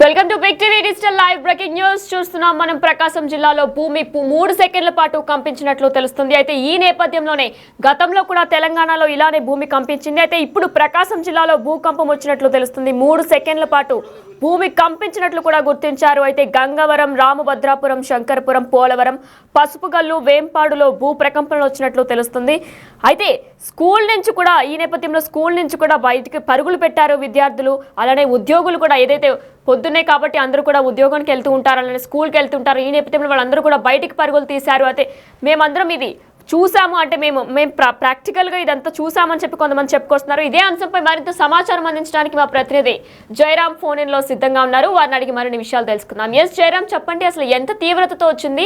Welcome to Big TV digital live breaking news. చూస్తున్నాం మనం ప్రకాశం జిల్లాలో భూమి 3 సెకండ్ల పాటు కంపించినట్లు తెలుస్తుంది. అయితే ఈ నేపథ్యంలోనే గతంలో కూడా తెలంగాణలో ఇలానే భూమి కంపించింది. అయితే ఇప్పుడు ప్రకాశం జిల్లాలో భూకంపం వచ్చినట్లు తెలుస్తుంది. 3 సెకండ్ల పాటు భూమి కంపించినట్లు కూడా గుర్తించారు. అయితే గంగవరం, రామభద్రాపురం, శంకరపురం, పోలవరం, పసుపుగల్లు, వేంపాడులో భూ ప్రకంపనలు వచ్చినట్లు తెలుస్తుంది. అయితే స్కూల్ నుంచి కూడా ఈ నేపథ్యంలో స్కూల్ నుంచి కూడా బయటికి పరుగులు పెట్టారు విద్యార్థులు. అలానే ఉద్యోగులు కూడా ఏదైతే పొద్దున్నే కాబట్టి అందరూ కూడా ఉద్యోగానికి వెళ్తూ ఉంటారు, అలానే స్కూల్కి వెళ్తుంటారు. ఈ నేపథ్యంలో వాళ్ళందరూ కూడా బయటికి పరుగులు తీశారు. అయితే మేమందరం ఇది చూసాము, అంటే మేము ప్రాక్టికల్గా ఇదంతా చూసామని చెప్పి కొంతమంది చెప్పుకొస్తున్నారు. ఇదే అంశంపై మరింత సమాచారం అందించడానికి మా ప్రతినిధి జయరాం ఫోన్ ఇన్లో సిద్ధంగా ఉన్నారు. వారిని అడిగి మరిన్ని విషయాలు తెలుసుకుందాం. ఎస్ జయరాం, చెప్పండి, అసలు ఎంత తీవ్రతతో వచ్చింది,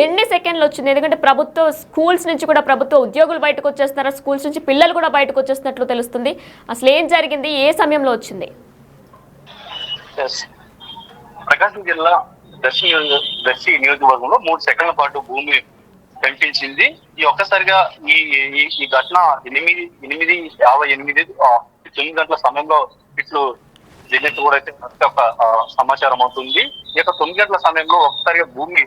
ఎన్ని సెకండ్లు వచ్చింది? ఎందుకంటే ప్రభుత్వ స్కూల్స్ నుంచి కూడా ప్రభుత్వ ఉద్యోగులు బయటకు వచ్చేస్తున్నారు, స్కూల్స్ నుంచి పిల్లలు కూడా బయటకు వచ్చేస్తున్నట్లు తెలుస్తుంది. అసలు ఏం జరిగింది, ఏ సమయంలో వచ్చింది? ప్రకాశం జిల్లా దర్శి నియోజకవర్గంలో 3 సెకండ్ల పాటు భూమి కనిపించింది. ఈ ఒక్కసారిగా ఈ ఘటన 8:58 9 గంటల సమయంలో ఇట్లు జరిగినట్టు కూడా అయితే ఒక సమాచారం అవుతుంది. ఈ యొక్క 9 గంటల సమయంలో ఒకసారిగా భూమి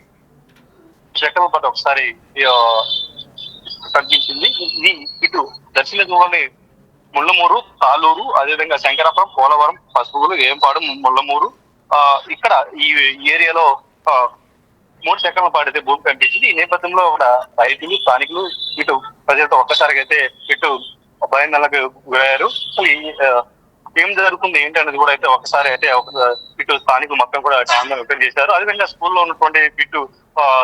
సెకండ్ల పాటు ఒకసారి కనిపించింది. ఇది ఇటు దర్శిలోని ముళ్ళమూరు, తాళూరు, అదేవిధంగా శంకరాపురం, పోలవరం, పసుపుగులు, ఏంపాడు, ముళ్ళమూరు, ఇక్కడ ఈ ఏరియాలో 3 సెకండ్ల పాటు అయితే భూమి కనిపించింది. ఈ నేపథ్యంలో రైతులు, స్థానికులు, ఇటు ప్రజలతో ఒక్కసారిగా అయితే ఇటు భయాందోళనకు గురయ్యారు. అసలు ఏం జరుగుతుంది ఏంటి అనేది కూడా అయితే ఒకసారి అయితే ఇటు స్థానికులు మొత్తం కూడా ఆందోళన వ్యక్తం చేశారు. అదేవిధంగా స్కూల్లో ఉన్నటువంటి ఇటు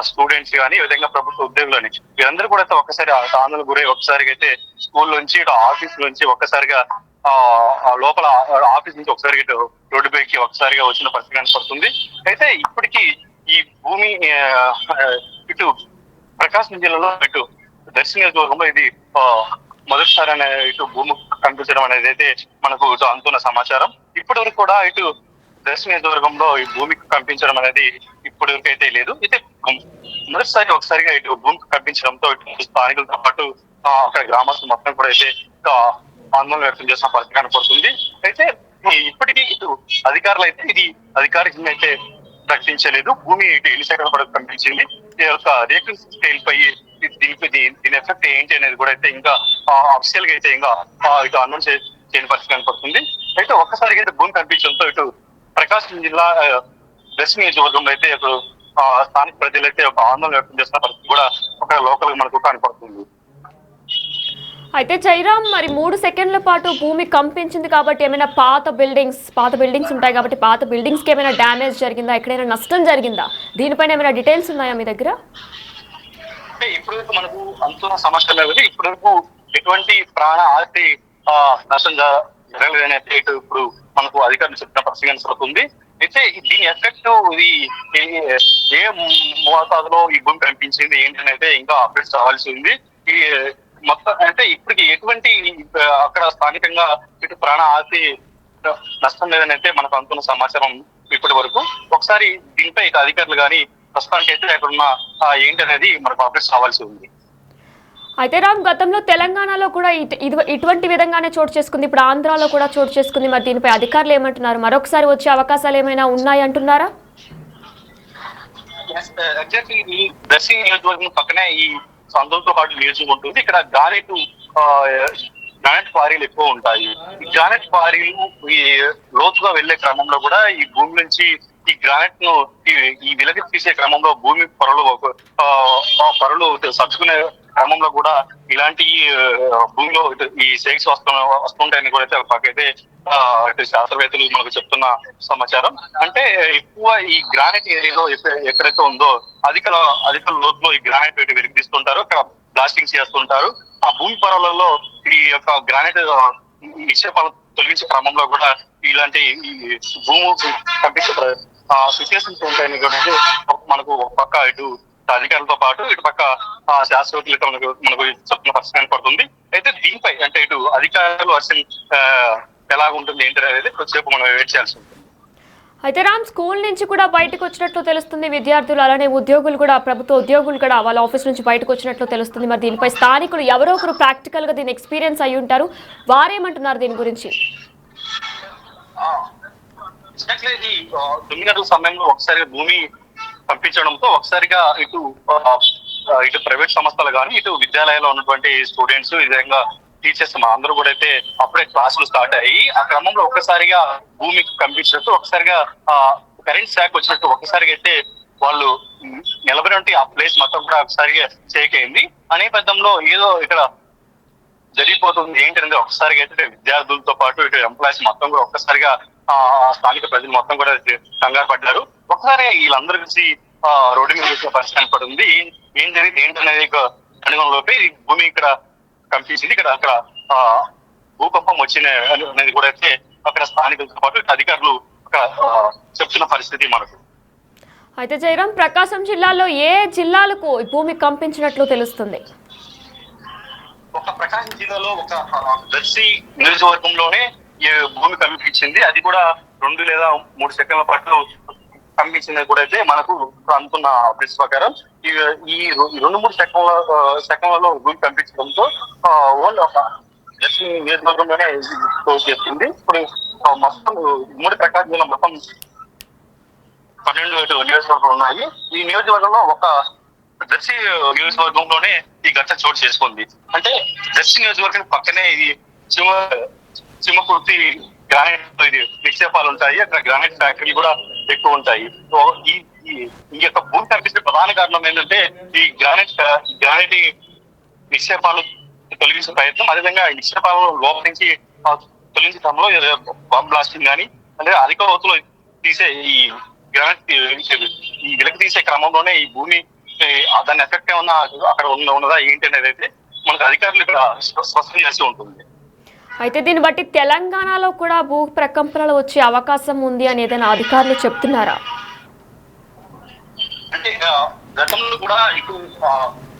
స్టూడెంట్స్ కానీ, ఈ విధంగా ప్రభుత్వ ఉద్యోగులు అని వీరందరూ కూడా అయితే ఒక్కసారి ఆందోళన గురై ఒక్కసారిగా అయితే స్కూల్ నుంచి ఇటు ఆఫీస్ నుంచి ఒక్కసారిగా లోపల ఆఫీస్ నుంచి ఒకసారి ఇటు రోడ్డు పైకి ఒకసారిగా వచ్చిన పరిస్థితి కనపడుతుంది. అయితే ఇప్పటికీ ఈ భూమి ఇటు ప్రకాశం జిల్లాలో ఇటు దర్శి నియోజకవర్గంలో ఇది మొదటిసారి ఇటు భూమి కనిపించడం అనేది అయితే మనకు ఇటు అందుతున్న సమాచారం. ఇప్పటి వరకు కూడా ఇటు దర్శి నియోజకవర్గంలో ఈ భూమి కనిపించడం అనేది ఇప్పటి వరకు అయితే లేదు. అయితే మొదటిసారి ఒకసారిగా ఇటు భూమి కనిపించడంతో ఇటు స్థానికులతో పాటు అక్కడ గ్రామస్తులు మొత్తం కూడా అయితే ఆందోళన వ్యక్తం చేసిన పరిస్థితి కనపడుతుంది. అయితే ఇప్పటికీ ఇటు అధికారులు అయితే ఇది అధికారికంగా అయితే ప్రకటించలేదు. భూమి ఇటు 8 సెకండ్ల పాటు కనిపించింది. ఈ యొక్క రేకుల స్కేల్ పై దీని ఎఫెక్ట్ ఏంటి అనేది కూడా అయితే ఇంకా అఫీషియల్ గా అయితే ఇంకా ఇటు అనౌన్స్ చేయని పరిస్థితి కనపడుతుంది. అయితే ఒక్కసారిగా అయితే భూమి కనిపించడంతో ఇటు ప్రకాశం జిల్లా దర్శి నియోజకవర్గంలో అయితే ఇప్పుడు స్థానిక ప్రజలు అయితే ఒక ఆందోళన వ్యక్తం చేస్తున్న పరిస్థితి కూడా ఒక లోకల్ గా మనకు కనపడుతుంది. అయితే జైరాం, మరి 3 సెకండ్ల పాటు భూమి కంపించింది కాబట్టి ఏమైనా పాత బిల్డింగ్స్ ఉంటాయి కాబట్టి పాత బిల్డింగ్స్ కి ఏమైనా డ్యామేజ్ జరిగిందా, ఎక్కడైనా నష్టం జరిగిందా? దీనిపైన ఏమైనా డీటెయిల్స్ ఉన్నాయా మీ దగ్గర? అంటే ఇప్పటివరకు మనకు అంతున్న సమాచారం లేదు. ఇప్పటివరకు ఎటువంటి ప్రాణ ఆస్తి నష్టం జరగలేదని అయితే ఇప్పుడు మనకు అధికారులు చెప్పిన పరిస్థితి కనపడుతుంది. అయితే దీని ఎఫెక్ట్ ఇది ఏ మోతాదులో ఈ భూమి కనిపించింది ఏంటని అయితే ఇంకా అప్డేట్స్ రావాల్సి ఉంది. ఈ మొత్తం అంటే ఇప్పటికి ఎటువంటి అక్కడ స్థానికంగా ఇటు ప్రాణ ఆస్తి నష్టం లేదని అయితే మనకు అందుతున్న సమాచారం ఇప్పటి వరకు. ఒకసారి దీనిపై ఇక అధికారులు కానీ ప్రస్తుతానికి అయితే అక్కడ ఉన్న ఏంటి అనేది మనకు అప్డేట్స్ రావాల్సి ఉంది. అయితే రామ్, గతంలో తెలంగాణలో కూడా ఇటువంటి విధంగానే చోటు చేసుకుంది, ఇప్పుడు ఆంధ్రాలో కూడా చోటు చేసుకుంది. మరి దీనిపై అధికారులు ఏమంటున్నారు? మరొకసారి వచ్చే అవకాశాలు ఏమైనా ఉన్నాయి అంటున్నారా? ఎగ్జాక్ట్లీ ఈ దర్శి నియోజకవర్గం పక్కనే ఈ సందులతో పాటు నియోజకవర్గం ఉంటుంది. ఇక్కడ గ్రానైట్ క్వారీలు ఎక్కువ ఉంటాయి. ఈ గ్రానైట్ క్వారీలు ఈ లోతుగా వెళ్లే క్రమంలో కూడా ఈ భూమి నుంచి ఈ గ్రానైట్ ను ఈ వెలికి తీసే క్రమంలో భూమి పొరలు సర్దుకునే క్రమంలో కూడా ఇలాంటి భూమిలో ఈ సేక్స్ వస్తుంటాయని కూడా అయితే శాస్త్రవేత్తలు మనకు చెప్తున్న సమాచారం. అంటే ఎక్కువ ఈ గ్రానైట్ ఏరియాలో ఎక్కడైతే ఉందో అధిక లోతులో ఈ గ్రానైట్ వెలికి తీస్తుంటారు, అక్కడ బ్లాస్టింగ్ చేస్తుంటారు. ఆ భూమి పొరలలో ఈ యొక్క గ్రానైట్ నిక్షేపాలను తొలగించే క్రమంలో కూడా ఇలాంటి భూమి కనిపించే సిచ్యువేషన్స్ ఉంటాయని కూడా మనకు ఒక పక్క ఇటు అధికారులతో పాటు ఇటు పక్క శాస్త్రవేత్తలు మనకు చెప్తున్న పరిస్థితి కనపడుతుంది. అయితే దీనిపై అంటే ఇటు అధికారులు అసలు ఎలా ఉంటుంది ఏంటి అనేది కొద్దిసేపు మనం వెయిట్ చేయాల్సి ఉంటుంది. అయితే రామ్, స్కూల్ నుంచి కూడా బయటకు వచ్చినట్లు తెలుస్తుంది విద్యార్థులు, అలానే ఉద్యోగులు కూడా, ప్రభుత్వ ఉద్యోగులు కూడా వాళ్ళ ఆఫీస్ నుంచి బయటకు వచ్చినట్లు తెలుస్తుంది. మరి దీనిపై స్థానికులు ఎవరో ఒకరు ప్రాక్టికల్ గా దీన్ని ఎక్స్పీరియన్స్ అయ్యి ఉంటారు, వారేమంటున్నారు దీని గురించి? తొమ్మిది గంటల సమయంలో ఒకసారిగా భూమి పంపించడంతో ఒకసారిగా ఇటు ప్రైవేట్ సంస్థలు కానీ ఇటు విద్యాలయాల్లో ఉన్నటువంటి స్టూడెంట్స్ ఈ విధంగా టీచర్స్ మా అందరూ కూడా అయితే అప్పుడే క్లాసులు స్టార్ట్ అయ్యి ఆ క్రమంలో ఒక్కసారిగా భూమికి కంపించినట్టు ఒకసారిగా కరెంట్ షాక్ వచ్చినట్టు ఒక్కసారిగా అయితే వాళ్ళు నిలబడి ఆ ప్లేస్ మొత్తం కూడా ఒకసారిగా షేక్ అయింది. ఆ నేపథ్యంలో ఏదో ఇక్కడ జరిగిపోతుంది ఏంటంటే ఒకసారిగా అయితే విద్యార్థులతో పాటు ఇటు ఎంప్లాయీస్ మొత్తం కూడా ఒక్కసారిగా స్థానిక ప్రజలు మొత్తం కూడా కంగారు పడ్డారు. ఒకసారి వీళ్ళందరూ కలిసి రోడ్డు మీద వచ్చే పరిస్థితి కనపడింది. ఏం జరిగింది ఏంటనేది అనుగుణంలోపే ఈ భూమి ఇక్కడ కంపించింది. అక్కడ భూకంపం వచ్చిన అనేది కూడా అయితే అక్కడ స్థానికులతో పాటు అధికారులు చెప్తున్న పరిస్థితి మనకు. అయితే జయరాం, ప్రకాశం జిల్లాలో ఏ జిల్లాలకు భూమి కంపించినట్లు తెలుస్తుంది? ఒక ప్రకాశం జిల్లాలో ఒక దర్శి నియోజకవర్గంలోనే ఈ భూమి కంపించింది. అది కూడా 2 లేదా 3 సెకండ్ల పాటు కంపించింది కూడా అయితే మనకు అందుతున్న అప్డేట్స్ ప్రకారం ఈ 2-3 సెకండ్లలో భూమి కంపించడంతో దర్శి నియోజకవర్గంలోనే క్లోజ్ చేస్తుంది. ఇప్పుడు మొత్తం ఉమ్మడి ప్రకాశం జిల్లా మొత్తం 12 నియోజకవర్గాలు ఉన్నాయి. ఈ నియోజకవర్గంలో ఒక దర్శి నియోజకవర్గంలోనే ఈ ఘటన చోటు చేసుకుంది. అంటే దర్శి నియోజకవర్గం పక్కనే ఇది సింహకుర్తి గ్రానైట్ నిక్షేపాలు ఉంటాయి. అక్కడ గ్రానైట్ ఫ్యాక్టరీలు కూడా ఎక్కువ ఉంటాయి. ఈ యొక్క భూమి కనిపించే ప్రధాన కారణం ఏంటంటే ఈ గ్రానైట్ నిక్షేపాలు తొలగించే ప్రయత్నం, అదేవిధంగా నిక్షేపాలను లోపల నుంచి తొలగించడంలో బాంబ్ బ్లాస్టింగ్ కానీ అంటే అధిక లోతులో తీసే ఈ వెనక్కి తీసే క్రమంలోనే ఈ భూమి దాని ఎఫెక్ట్ ఏమన్నా అక్కడ ఉన్నదా ఏంటి అనేది అయితే మనకు అధికారులు ఇక్కడ స్పష్టం చేసి ఉంటుంది. అయితే దీన్ని బట్టి తెలంగాణలో కూడా భూ ప్రకంపనలు వచ్చే అవకాశం ఉంది అని ఏదైనా అధికారులు చెప్తున్నారా? అంటే గతంలో కూడా ఇటు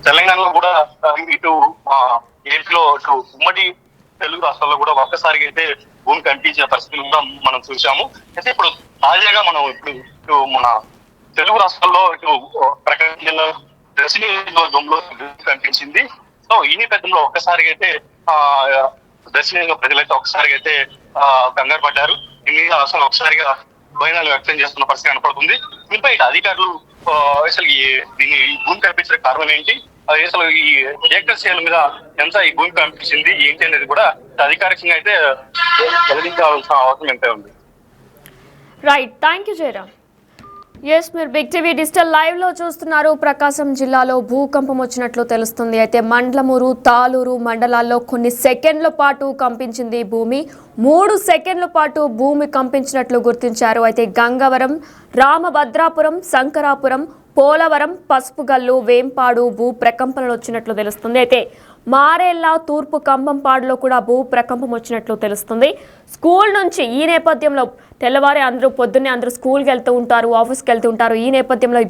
తెలంగాణలో కూడా ఇటు ఏపీలో ఇటు ఉమ్మడి తెలుగు రాష్ట్రాల్లో కూడా ఒక్కసారిగా అయితే భూమి కంపించిన పరిస్థితులు కూడా మనం చూసాము. అయితే ఇప్పుడు తాజాగా మనం ఇప్పుడు మన తెలుగు రాష్ట్రాల్లో ఇటు ప్రకాశం జిల్లా దర్శి నియోజకవర్గంలో కనిపించింది. సో ఈ నేపథ్యంలో ఒక్కసారిగా అయితే దర్శి ప్రజలైతే ఒక్కసారిగా అయితే కంగారు పడ్డారు. అసలు ఒకసారిగా భయాలు వ్యక్తం చేస్తున్న పరిస్థితి కనపడుతుంది. దీనిపై అధికారులు అసలు దీన్ని భూమి కనిపించిన కారణం ఏంటి, అసలు ఈ రియాక్టర్ సేల్ మీద ఎంత ఈ భూమి కనిపించింది ఏంటి అనేది కూడా అధికారికంగా అయితే వెల్లడించాల్సిన అవసరం ఎంత ఉంది. Right, thank you Jayaram. Yes, మీరు బిగ్ టీవీ డిజిటల్ లైవ్ లో చూస్తున్నారు. ప్రకాశం జిల్లాలో భూకంపం వచ్చినట్లు తెలుస్తుంది. అయితే మండలమూరు, తాలూరు మండలాల్లో కొన్ని సెకండ్ల పాటు కంపించింది భూమి. 3 సెకండ్ల పాటు భూమి కంపించినట్లు గుర్తించారు. అయితే గంగవరం, రామభద్రాపురం, శంకరాపురం, పోలవరం, పసుపుగల్లు, వేంపాడు భూ ప్రకంపనలు వచ్చినట్లు తెలుస్తుంది. అయితే మారేళ్ళ, తూర్పు కంభంపాడులో కూడా భూ ప్రకంపం వచ్చినట్లు తెలుస్తుంది. స్కూల్ నుంచి ఈ నేపథ్యంలో తెల్లవారి పొద్దున్నే అందరూ స్కూల్కి వెళ్తూ ఉంటారు, ఆఫీస్కి వెళ్తూ ఉంటారు. ఈ నేపథ్యంలో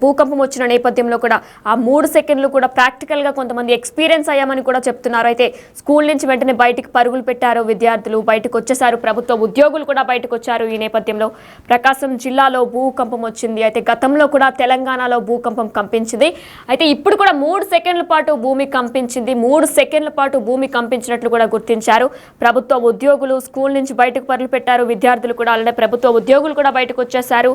భూకంపం వచ్చిన నేపథ్యంలో కూడా ఆ 3 సెకండ్లు కూడా ప్రాక్టికల్గా కొంతమంది ఎక్స్పీరియన్స్ అయ్యామని కూడా చెప్తున్నారు. అయితే స్కూల్ నుంచి వెంటనే బయటికి పరుగులు పెట్టారు, విద్యార్థులు బయటకు వచ్చేసారు, ప్రభుత్వ ఉద్యోగులు కూడా బయటకు వచ్చారు. ఈ నేపథ్యంలో ప్రకాశం జిల్లాలో భూకంపం వచ్చింది. అయితే గతంలో కూడా తెలంగాణలో భూకంపం కంపించింది. అయితే ఇప్పుడు కూడా 3 సెకండ్ల పాటు భూమి కంపించింది. 3 సెకండ్ల పాటు భూమి కంపించినట్లు కూడా గుర్తించారు. ప్రభుత్వ ఉద్యోగులు స్కూల్ నుంచి బయటకు పరుగులు పెట్టారు, విద్యార్థులు కూడా అలానే ప్రభుత్వ ఉద్యోగులు కూడా బయటకు వచ్చేసారు.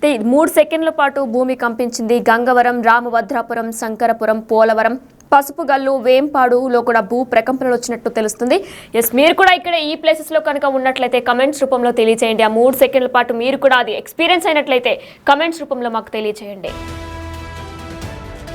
3 సెకండ్ల పాటు భూమి కంపించింది. గంగవరం, రామభద్రాపురం, శంకరపురం, పోలవరం, పసుపుగల్లు, వేంపాడులో కూడా భూ ప్రకంపనలు వచ్చినట్టు తెలుస్తుంది. ఎస్, మీరు కూడా ఇక్కడ ఈ ప్లేసెస్ లో కనుక ఉన్నట్లయితే కమెంట్స్ రూపంలో తెలియజేయండి. ఆ 3 సెకండ్ల పాటు మీరు కూడా అది ఎక్స్పీరియన్స్ అయినట్లయితే కమెంట్స్ రూపంలో మాకు తెలియజేయండి.